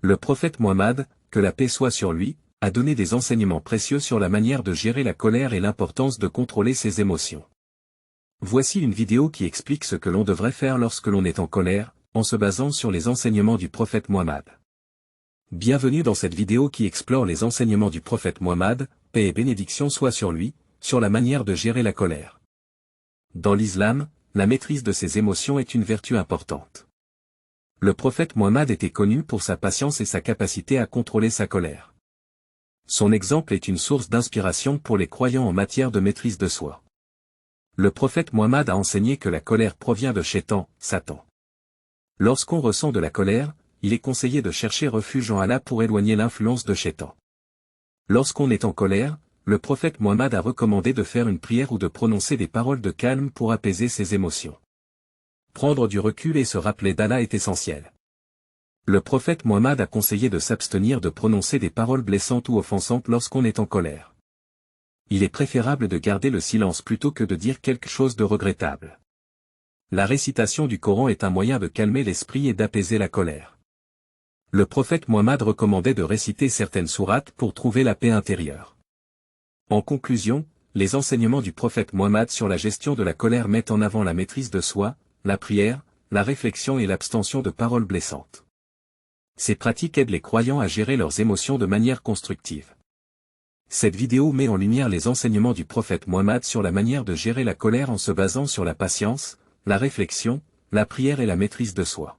Le prophète Muhammad, que la paix soit sur lui, a donné des enseignements précieux sur la manière de gérer la colère et l'importance de contrôler ses émotions. Voici une vidéo qui explique ce que l'on devrait faire lorsque l'on est en colère, en se basant sur les enseignements du prophète Muhammad. Bienvenue dans cette vidéo qui explore les enseignements du prophète Muhammad, paix et bénédiction soient sur lui, sur la manière de gérer la colère. Dans l'islam, la maîtrise de ses émotions est une vertu importante. Le prophète Muhammad était connu pour sa patience et sa capacité à contrôler sa colère. Son exemple est une source d'inspiration pour les croyants en matière de maîtrise de soi. Le prophète Muhammad a enseigné que la colère provient de Shaitan, Satan. Lorsqu'on ressent de la colère, il est conseillé de chercher refuge en Allah pour éloigner l'influence de Shaitan. Lorsqu'on est en colère, le prophète Muhammad a recommandé de faire une prière ou de prononcer des paroles de calme pour apaiser ses émotions. Prendre du recul et se rappeler d'Allah est essentiel. Le prophète Muhammad a conseillé de s'abstenir de prononcer des paroles blessantes ou offensantes lorsqu'on est en colère. Il est préférable de garder le silence plutôt que de dire quelque chose de regrettable. La récitation du Coran est un moyen de calmer l'esprit et d'apaiser la colère. Le prophète Muhammad recommandait de réciter certaines sourates pour trouver la paix intérieure. En conclusion, les enseignements du prophète Muhammad sur la gestion de la colère mettent en avant la maîtrise de soi, la prière, la réflexion et l'abstention de paroles blessantes. Ces pratiques aident les croyants à gérer leurs émotions de manière constructive. Cette vidéo met en lumière les enseignements du prophète Muhammad sur la manière de gérer la colère en se basant sur la patience, la réflexion, la prière et la maîtrise de soi.